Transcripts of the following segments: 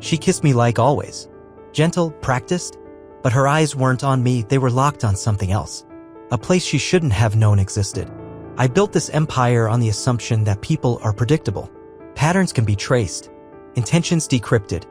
She kissed me like always. Gentle, practiced, but her eyes weren't on me, they were locked on something else. A place she shouldn't have known existed. I built this empire on the assumption that people are predictable. Patterns can be traced. Intentions decrypted.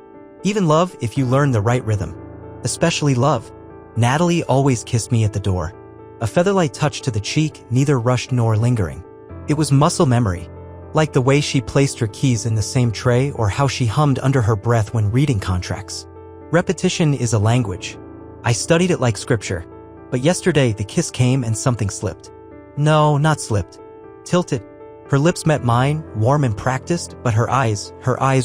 Even love if you learn the right rhythm. Especially love. Natalie always kissed me at the door. A featherlight touch to the cheek, neither rushed nor lingering. It was muscle memory. Like the way she placed her keys in the same tray or how she hummed under her breath when reading contracts. Repetition is a language. I studied it like scripture. But yesterday the kiss came and something slipped. No, not slipped. Tilted. Her lips met mine, warm and practiced, but her eyes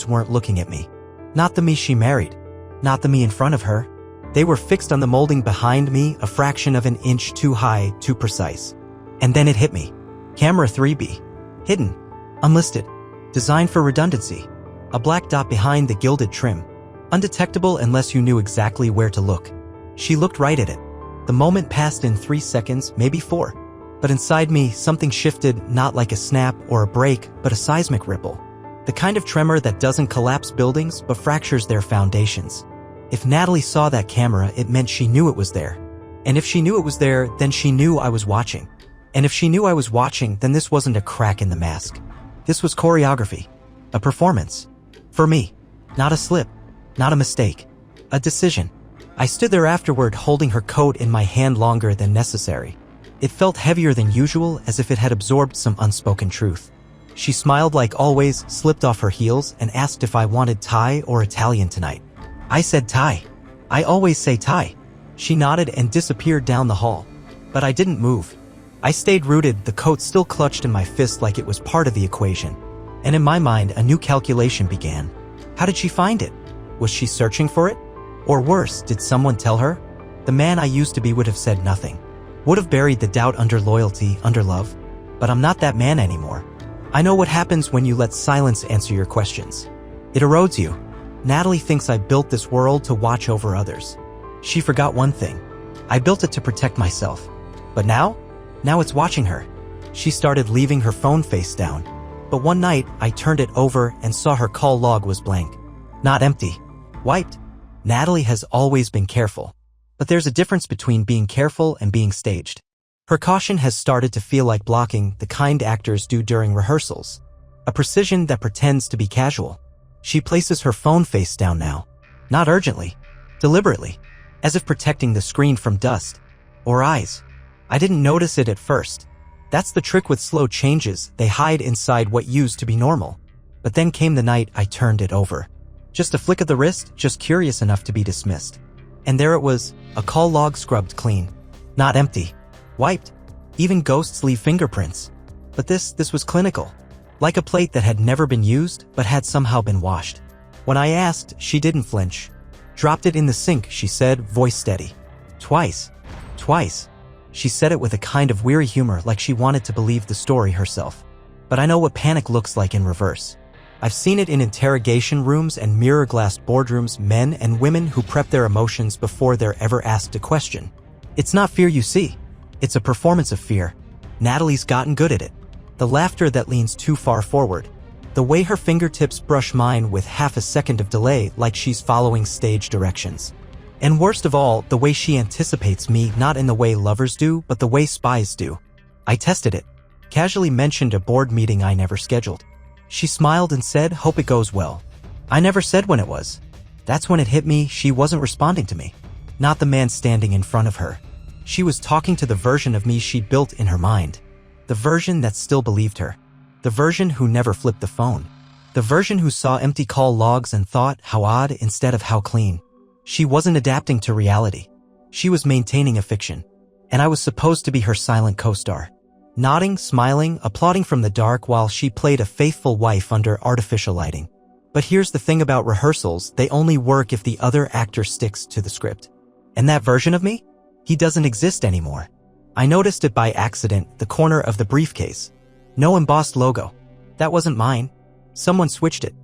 weren't looking at me. Not the me she married. Not the me in front of her. They were fixed on the molding behind me, a fraction of an inch too high, too precise. And then it hit me. Camera 3B. Hidden. Unlisted. Designed for redundancy. A black dot behind the gilded trim. Undetectable unless you knew exactly where to look. She looked right at it. The moment passed in 3 seconds, maybe 4. But inside me, something shifted, not like a snap or a break, but a seismic ripple. The kind of tremor that doesn't collapse buildings, but fractures their foundations. If Natalie saw that camera, it meant she knew it was there. And if she knew it was there, then she knew I was watching. And if she knew I was watching, then this wasn't a crack in the mask. This was choreography. A performance. For me. Not a slip. Not a mistake. A decision. I stood there afterward holding her coat in my hand longer than necessary. It felt heavier than usual, as if it had absorbed some unspoken truth. She smiled like always, slipped off her heels, and asked if I wanted Thai or Italian tonight. I said Thai. I always say Thai. She nodded and disappeared down the hall. But I didn't move. I stayed rooted, the coat still clutched in my fist like it was part of the equation. And in my mind, a new calculation began. How did she find it? Was she searching for it? Or worse, did someone tell her? The man I used to be would have said nothing. Would have buried the doubt under loyalty, under love. But I'm not that man anymore. I know what happens when you let silence answer your questions. It erodes you. Natalie thinks I built this world to watch over others. She forgot one thing. I built it to protect myself. But now it's watching her. She started leaving her phone face down. But one night, I turned it over and saw her call log was blank. Not empty. Wiped. Natalie has always been careful. But there's a difference between being careful and being staged. Her caution has started to feel like blocking, the kind actors do during rehearsals. A precision that pretends to be casual. She places her phone face down now. Not urgently. Deliberately. As if protecting the screen from dust. Or eyes. I didn't notice it at first. That's the trick with slow changes, they hide inside what used to be normal. But then came the night I turned it over. Just a flick of the wrist, just curious enough to be dismissed. And there it was, a call log scrubbed clean. Not empty. Wiped. Even ghosts leave fingerprints. But this was clinical. Like a plate that had never been used, but had somehow been washed. When I asked, she didn't flinch. Dropped it in the sink, she said, voice steady. Twice. She said it with a kind of weary humor, like she wanted to believe the story herself. But I know what panic looks like in reverse. I've seen it in interrogation rooms and mirror-glassed boardrooms, men and women who prep their emotions before they're ever asked a question. It's not fear you see. It's a performance of fear. Natalie's gotten good at it. The laughter that leans too far forward. The way her fingertips brush mine with half a second of delay, like she's following stage directions. And worst of all, the way she anticipates me, not in the way lovers do, but the way spies do. I tested it. Casually mentioned a board meeting I never scheduled. She smiled and said, hope it goes well. I never said when it was. That's when it hit me, she wasn't responding to me. Not the man standing in front of her. She was talking to the version of me she'd built in her mind. The version that still believed her. The version who never flipped the phone. The version who saw empty call logs and thought, how odd, instead of how clean. She wasn't adapting to reality. She was maintaining a fiction. And I was supposed to be her silent co-star. Nodding, smiling, applauding from the dark while she played a faithful wife under artificial lighting. But here's the thing about rehearsals, they only work if the other actor sticks to the script. And that version of me? He doesn't exist anymore. I noticed it by accident, the corner of the briefcase. No embossed logo. That wasn't mine. Someone switched it.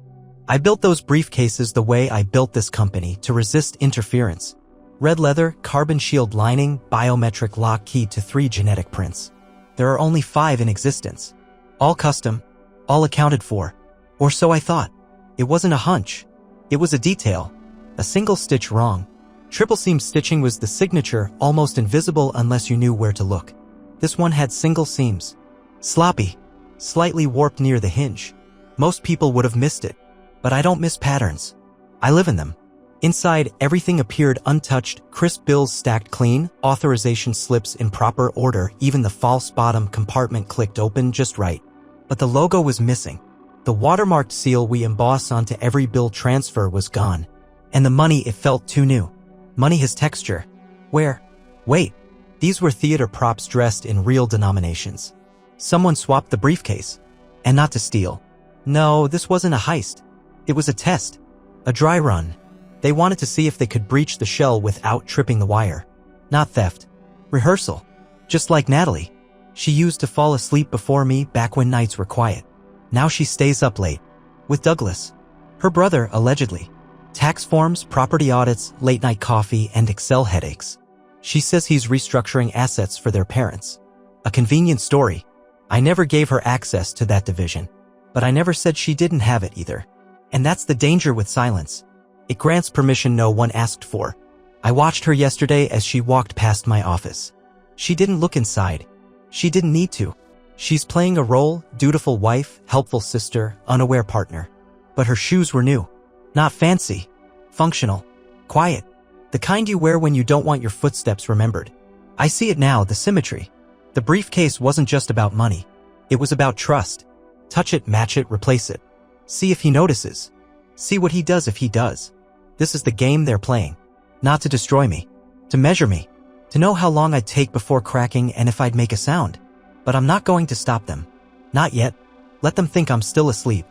I built those briefcases the way I built this company, to resist interference. Red leather, carbon shield lining, biometric lock key to 3 genetic prints. There are only 5 in existence. All custom, all accounted for. Or so I thought. It wasn't a hunch. It was a detail. A single stitch wrong. Triple seam stitching was the signature, almost invisible unless you knew where to look. This one had single seams. Sloppy. Slightly warped near the hinge. Most people would have missed it. But I don't miss patterns. I live in them. Inside, everything appeared untouched, crisp bills stacked clean, authorization slips in proper order, even the false bottom compartment clicked open just right. But the logo was missing. The watermarked seal we emboss onto every bill transfer was gone. And the money, it felt too new. Money has texture. Where? Wait. These were theater props dressed in real denominations. Someone swapped the briefcase. And not to steal. No, this wasn't a heist. It was a test. A dry run. They wanted to see if they could breach the shell without tripping the wire. Not theft. Rehearsal. Just like Natalie. She used to fall asleep before me back when nights were quiet. Now she stays up late. With Douglas. Her brother, allegedly. Tax forms, property audits, late-night coffee, and Excel headaches. She says he's restructuring assets for their parents. A convenient story. I never gave her access to that division. But I never said she didn't have it either. And that's the danger with silence. It grants permission no one asked for. I watched her yesterday as she walked past my office. She didn't look inside. She didn't need to. She's playing a role, dutiful wife, helpful sister, unaware partner. But her shoes were new. Not fancy. Functional. Quiet. The kind you wear when you don't want your footsteps remembered. I see it now, the symmetry. The briefcase wasn't just about money. It was about trust. Touch it, match it, replace it. See if he notices. See what he does if he does. This is the game they're playing. Not to destroy me. To measure me. To know how long I'd take before cracking and if I'd make a sound. But I'm not going to stop them. Not yet. Let them think I'm still asleep.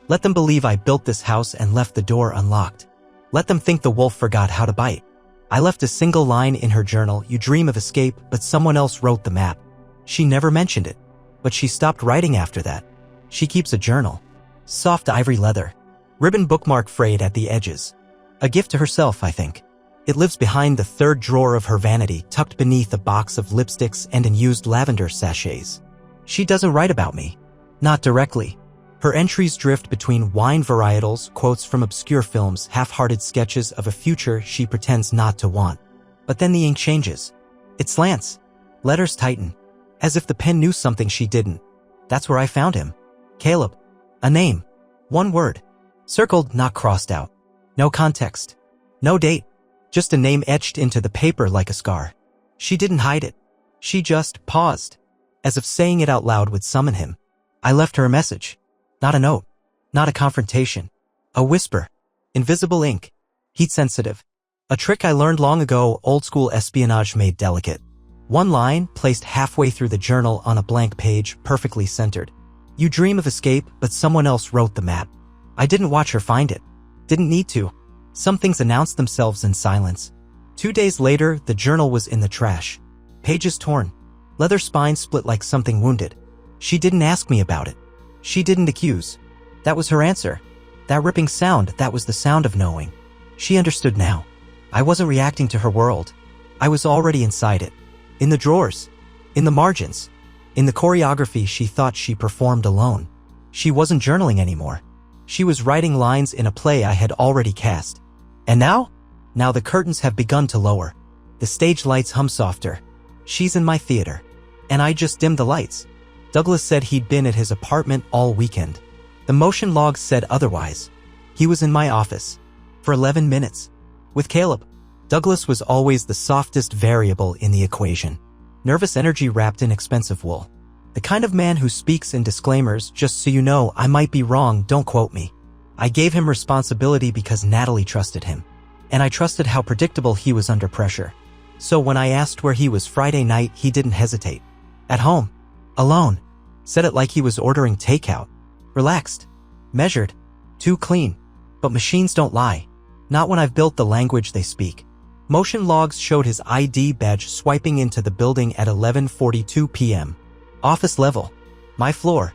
Let them believe I built this house and left the door unlocked. Let them think the wolf forgot how to bite. I left a single line in her journal, you dream of escape, but someone else wrote the map. She never mentioned it. But she stopped writing after that. She keeps a journal. Soft ivory leather. Ribbon bookmark frayed at the edges. A gift to herself, I think. It lives behind the third drawer of her vanity, tucked beneath a box of lipsticks and unused lavender sachets. She doesn't write about me. Not directly. Her entries drift between wine varietals, quotes from obscure films, half-hearted sketches of a future she pretends not to want. But then the ink changes. It slants. Letters tighten. As if the pen knew something she didn't. That's where I found him. Caleb. A name. One word. Circled, not crossed out. No context. No date. Just a name etched into the paper like a scar. She didn't hide it. She just paused. As if saying it out loud would summon him. I left her a message. Not a note. Not a confrontation. A whisper. Invisible ink. Heat sensitive. A trick I learned long ago, old school espionage made delicate. One line, placed halfway through the journal on a blank page, perfectly centered. You dream of escape, but someone else wrote the map. I didn't watch her find it. Didn't need to. Some things announced themselves in silence. 2 days later, the journal was in the trash. Pages torn. Leather spine split like something wounded. She didn't ask me about it. She didn't accuse. That was her answer. That ripping sound, that was the sound of knowing. She understood now. I wasn't reacting to her world. I was already inside it. In the drawers. In the margins. In the choreography she thought she performed alone. She wasn't journaling anymore. She was writing lines in a play I had already cast. And now? Now the curtains have begun to lower. The stage lights hum softer. She's in my theater. And I just dimmed the lights. Douglas said he'd been at his apartment all weekend. The motion logs said otherwise. He was in my office. For 11 minutes. With Caleb. Douglas was always the softest variable in the equation. Nervous energy wrapped in expensive wool. The kind of man who speaks in disclaimers, just so you know, I might be wrong, don't quote me. I gave him responsibility because Natalie trusted him. And I trusted how predictable he was under pressure. So when I asked where he was Friday night, he didn't hesitate. At home. Alone. Said it like he was ordering takeout. Relaxed. Measured. Too clean. But machines don't lie. Not when I've built the language they speak. Motion logs showed his ID badge swiping into the building at 11:42 p.m. Office level. My floor.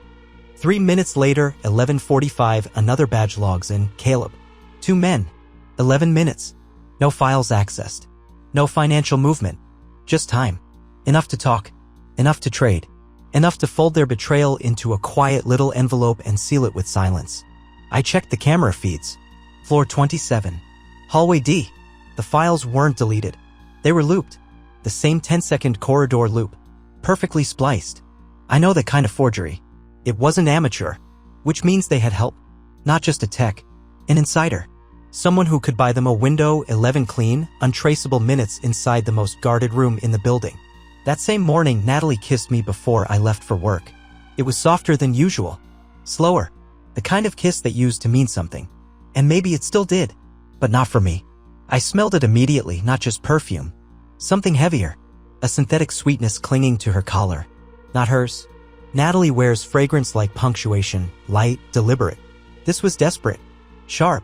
3 minutes later, 11:45, another badge logs in, Caleb. 2 men. 11 minutes. No files accessed. No financial movement. Just time. Enough to talk. Enough to trade. Enough to fold their betrayal into a quiet little envelope and seal it with silence. I checked the camera feeds. Floor 27. Hallway D. The files weren't deleted. They were looped. The same 10-second corridor loop. Perfectly spliced. I know that kind of forgery. It wasn't amateur, which means they had help. Not just a tech. An insider. Someone who could buy them a Windows 11 clean, untraceable minutes inside the most guarded room in the building. That same morning, Natalie kissed me before I left for work. It was softer than usual. Slower. The kind of kiss that used to mean something. And maybe it still did. But not for me. I smelled it immediately, not just perfume. Something heavier. A synthetic sweetness clinging to her collar. Not hers. Natalie wears fragrance like punctuation, light, deliberate. This was desperate. Sharp.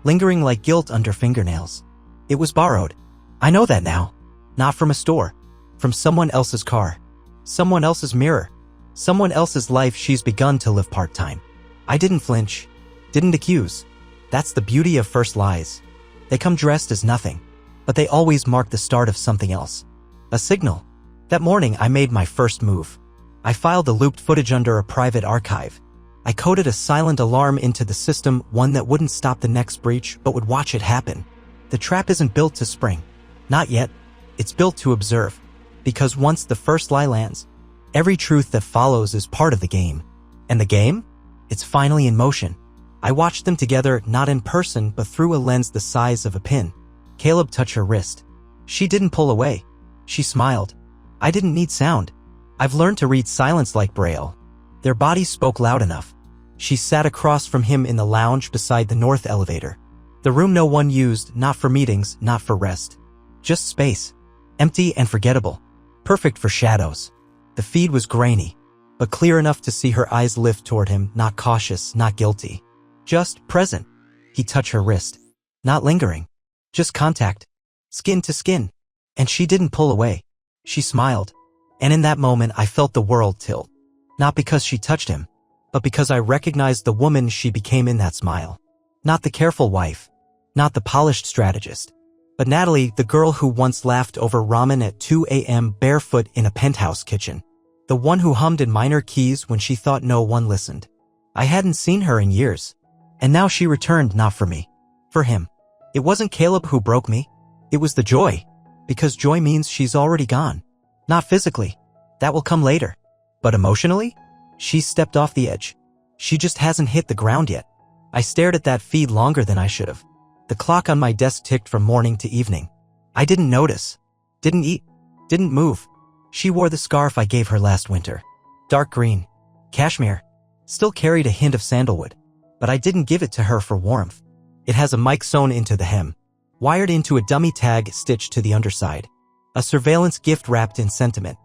Lingering like guilt under fingernails. It was borrowed. I know that now. Not from a store. From someone else's car. Someone else's mirror. Someone else's life she's begun to live part-time. I didn't flinch. Didn't accuse. That's the beauty of first lies. They come dressed as nothing. But they always mark the start of something else. A signal. That morning I made my first move. I filed the looped footage under a private archive. I coded a silent alarm into the system, one that wouldn't stop the next breach but would watch it happen. The trap isn't built to spring. Not yet. It's built to observe. Because once the first lie lands, every truth that follows is part of the game. And the game? It's finally in motion. I watched them together, not in person, but through a lens the size of a pin. Caleb touched her wrist. She didn't pull away. She smiled. I didn't need sound. I've learned to read silence like Braille. Their bodies spoke loud enough. She sat across from him in the lounge beside the north elevator. The room no one used, not for meetings, not for rest. Just space. Empty and forgettable. Perfect for shadows. The feed was grainy, but clear enough to see her eyes lift toward him, not cautious, not guilty. Just present. He touched her wrist. Not lingering. Just contact. Skin to skin. And she didn't pull away. She smiled. And in that moment I felt the world tilt. Not because she touched him, but because I recognized the woman she became in that smile. Not the careful wife. Not the polished strategist. But Natalie, the girl who once laughed over ramen at 2 a.m. barefoot in a penthouse kitchen. The one who hummed in minor keys when she thought no one listened. I hadn't seen her in years. And now she returned, not for me. For him. It wasn't Caleb who broke me. It was the joy. Because joy means she's already gone. Not physically. That will come later. But emotionally? She stepped off the edge. She just hasn't hit the ground yet. I stared at that feed longer than I should have. The clock on my desk ticked from morning to evening. I didn't notice. Didn't eat. Didn't move. She wore the scarf I gave her last winter. Dark green. Cashmere. Still carried a hint of sandalwood. But I didn't give it to her for warmth. It has a mic sewn into the hem. Wired into a dummy tag stitched to the underside. A surveillance gift wrapped in sentiment.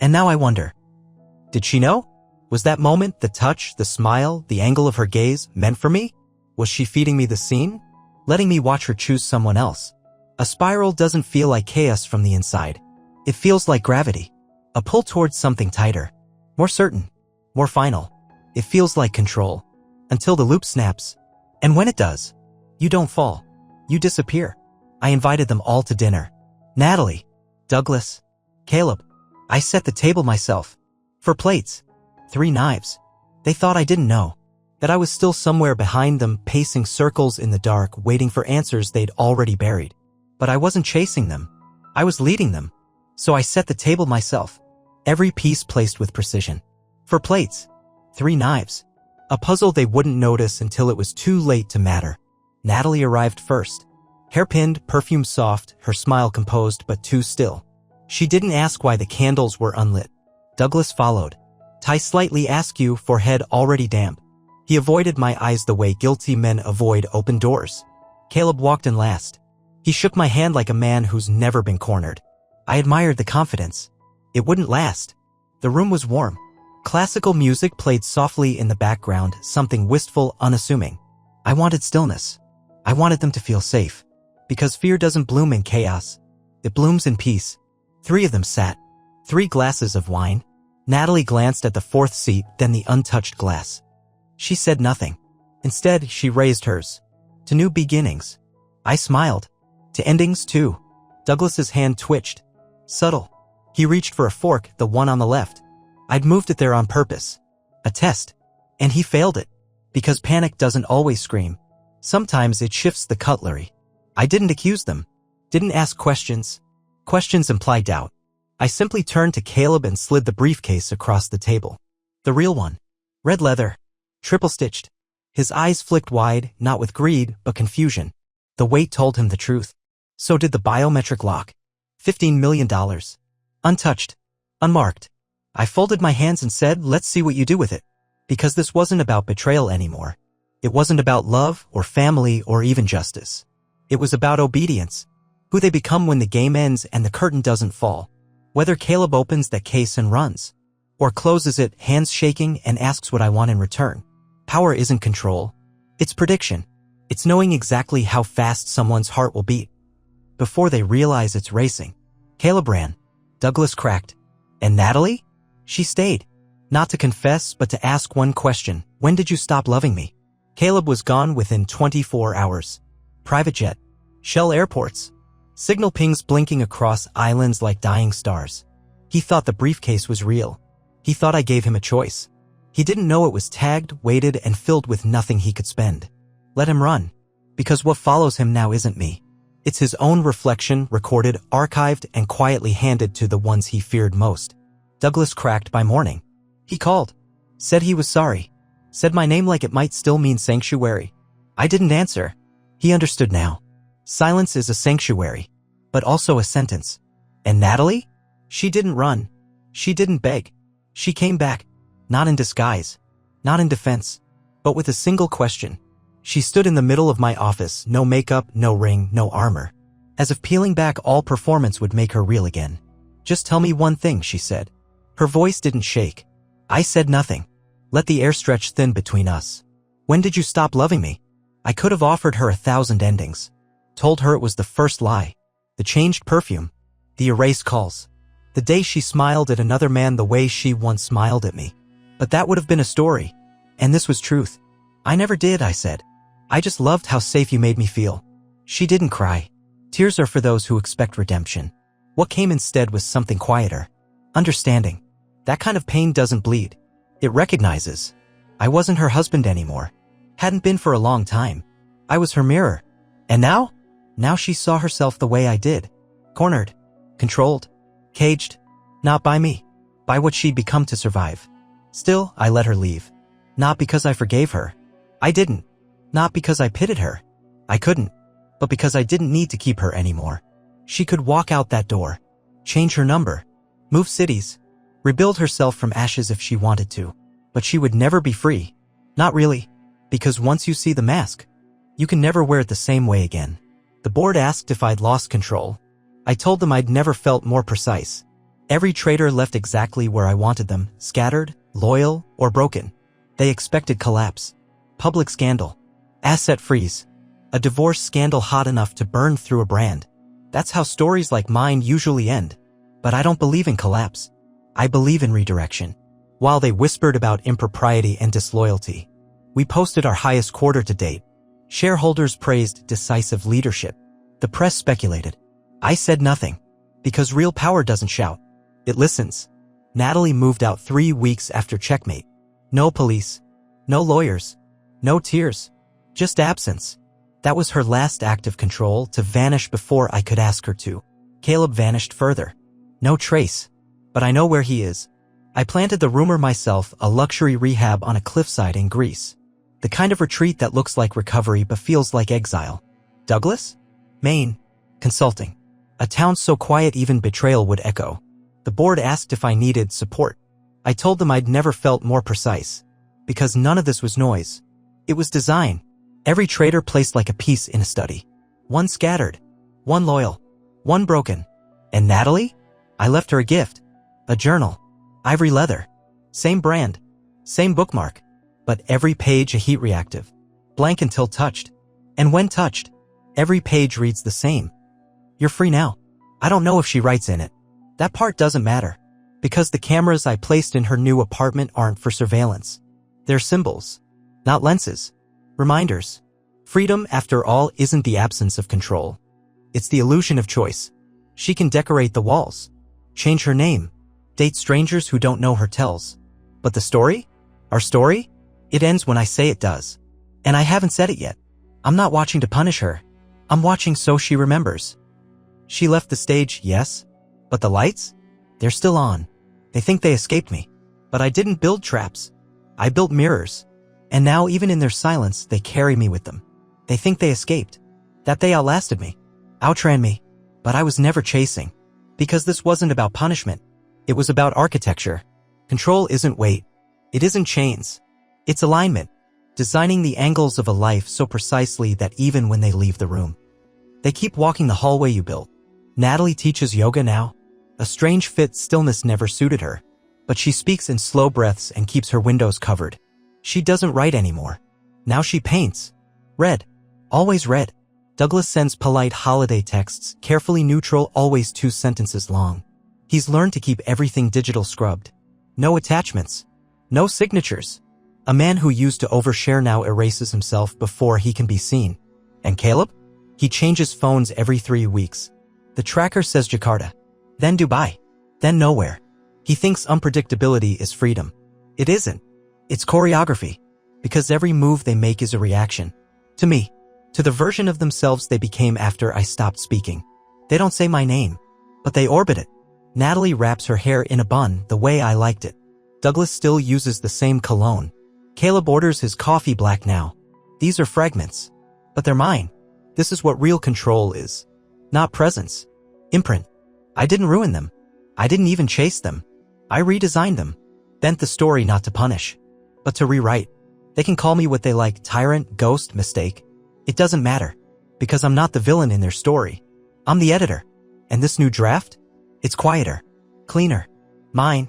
And now I wonder. Did she know? Was that moment, the touch, the smile, the angle of her gaze, meant for me? Was she feeding me the scene? Letting me watch her choose someone else? A spiral doesn't feel like chaos from the inside. It feels like gravity. A pull towards something tighter. More certain. More final. It feels like control. Until the loop snaps. And when it does, you don't fall. You disappear. I invited them all to dinner. Natalie. Douglas. Caleb. I set the table myself. 4 plates. 3 knives. They thought I didn't know. That I was still somewhere behind them, pacing circles in the dark, waiting for answers they'd already buried. But I wasn't chasing them. I was leading them. So I set the table myself. Every piece placed with precision. 4 plates. 3 knives. A puzzle they wouldn't notice until it was too late to matter. Natalie arrived first. Hairpinned, perfume soft, her smile composed but too still. She didn't ask why the candles were unlit. Douglas followed. Tie slightly askew, forehead already damp. He avoided my eyes the way guilty men avoid open doors. Caleb walked in last. He shook my hand like a man who's never been cornered. I admired the confidence. It wouldn't last. The room was warm. Classical music played softly in the background, something wistful, unassuming. I wanted stillness. I wanted them to feel safe. Because fear doesn't bloom in chaos. It blooms in peace. 3 of them sat. 3 glasses of wine. Natalie glanced at the 4th seat, then the untouched glass. She said nothing. Instead, she raised hers. To new beginnings. I smiled. To endings, too. Douglas's hand twitched. Subtle. He reached for a fork, the one on the left. I'd moved it there on purpose. A test. And he failed it. Because panic doesn't always scream. Sometimes it shifts the cutlery. I didn't accuse them. Didn't ask questions. Questions imply doubt. I simply turned to Caleb and slid the briefcase across the table. The real one. Red leather. Triple-stitched. His eyes flicked wide, not with greed, but confusion. The weight told him the truth. So did the biometric lock. $15 million. Untouched. Unmarked. I folded my hands and said, let's see what you do with it. Because this wasn't about betrayal anymore. It wasn't about love or family or even justice. It was about obedience. Who they become when the game ends and the curtain doesn't fall. Whether Caleb opens that case and runs, or closes it, hands shaking, and asks what I want in return. Power isn't control. It's prediction. It's knowing exactly how fast someone's heart will beat. Before they realize it's racing. Caleb ran. Douglas cracked. And Natalie? She stayed. Not to confess, but to ask one question. When did you stop loving me? Caleb was gone within 24 hours. Private jet. Shell airports. Signal pings blinking across islands like dying stars. He thought the briefcase was real. He thought I gave him a choice. He didn't know it was tagged, weighted, and filled with nothing he could spend. Let him run. Because what follows him now isn't me. It's his own reflection, recorded, archived, and quietly handed to the ones he feared most. Douglas cracked by morning. He called. Said he was sorry. Said my name like it might still mean sanctuary. I didn't answer. He understood now. Silence is a sanctuary, but also a sentence. And Natalie? She didn't run. She didn't beg. She came back. Not in disguise. Not in defense. But with a single question. She stood in the middle of my office, no makeup, no ring, no armor. As if peeling back all performance would make her real again. Just tell me one thing, she said. Her voice didn't shake. I said nothing. Let the air stretch thin between us. When did you stop loving me? I could have offered her 1,000 endings. Told her it was the first lie. The changed perfume. The erased calls. The day she smiled at another man the way she once smiled at me. But that would have been a story. And this was truth. I never did, I said. I just loved how safe you made me feel. She didn't cry. Tears are for those who expect redemption. What came instead was something quieter. Understanding. That kind of pain doesn't bleed. It recognizes. I wasn't her husband anymore. Hadn't been for a long time. I was her mirror. And now? Now she saw herself the way I did. Cornered. Controlled. Caged. Not by me. By what she'd become to survive. Still, I let her leave. Not because I forgave her. I didn't. Not because I pitied her. I couldn't. But because I didn't need to keep her anymore. She could walk out that door. Change her number. Move cities. Rebuild herself from ashes if she wanted to. But she would never be free. Not really. Because once you see the mask, you can never wear it the same way again. The board asked if I'd lost control. I told them I'd never felt more precise. Every traitor left exactly where I wanted them, scattered, loyal, or broken. They expected collapse. Public scandal. Asset freeze. A divorce scandal hot enough to burn through a brand. That's how stories like mine usually end. But I don't believe in collapse. I believe in redirection. While they whispered about impropriety and disloyalty, we posted our highest quarter to date. Shareholders praised decisive leadership. The press speculated. I said nothing. Because real power doesn't shout. It listens. Natalie moved out 3 weeks after checkmate. No police. No lawyers. No tears. Just absence. That was her last act of control, to vanish before I could ask her to. Caleb vanished further. No trace. But I know where he is. I planted the rumor myself, a luxury rehab on a cliffside in Greece. The kind of retreat that looks like recovery but feels like exile. Douglas? Maine. Consulting. A town so quiet even betrayal would echo. The board asked if I needed support. I told them I'd never felt more precise. Because none of this was noise. It was design. Every traitor placed like a piece in a study. One scattered. One loyal. One broken. And Natalie? I left her a gift. A journal. Ivory leather. Same brand. Same bookmark. But every page a heat reactive. Blank until touched. And when touched, every page reads the same. You're free now. I don't know if she writes in it. That part doesn't matter. Because the cameras I placed in her new apartment aren't for surveillance. They're symbols. Not lenses. Reminders. Freedom, after all, isn't the absence of control. It's the illusion of choice. She can decorate the walls. Change her name. Date strangers who don't know her tells. But the story? Our story? It ends when I say it does. And I haven't said it yet. I'm not watching to punish her. I'm watching so she remembers. She left the stage, yes, but the lights? They're still on. They think they escaped me. But I didn't build traps. I built mirrors. And now even in their silence, they carry me with them. They think they escaped. That they outlasted me. Outran me. But I was never chasing. Because this wasn't about punishment. It was about architecture. Control isn't weight. It isn't chains. It's alignment. Designing the angles of a life so precisely that even when they leave the room, they keep walking the hallway you built. Natalie teaches yoga now. A strange fit stillness never suited her. But she speaks in slow breaths and keeps her windows covered. She doesn't write anymore. Now she paints. Red. Always red. Douglas sends polite holiday texts, carefully neutral, always 2 sentences long. He's learned to keep everything digital scrubbed. No attachments. No signatures. A man who used to overshare now erases himself before he can be seen. And Caleb? He changes phones every 3 weeks. The tracker says Jakarta. Then Dubai. Then nowhere. He thinks unpredictability is freedom. It isn't. It's choreography. Because every move they make is a reaction. To me. To the version of themselves they became after I stopped speaking. They don't say my name. But they orbit it. Natalie wraps her hair in a bun the way I liked it. Douglas still uses the same cologne. Caleb orders his coffee black now. These are fragments. But they're mine. This is what real control is. Not presence. Imprint. I didn't ruin them. I didn't even chase them. I redesigned them. Bent the story not to punish, but to rewrite. They can call me what they like, tyrant, ghost, mistake. It doesn't matter. Because I'm not the villain in their story. I'm the editor. And this new draft? It's quieter. Cleaner. Mine.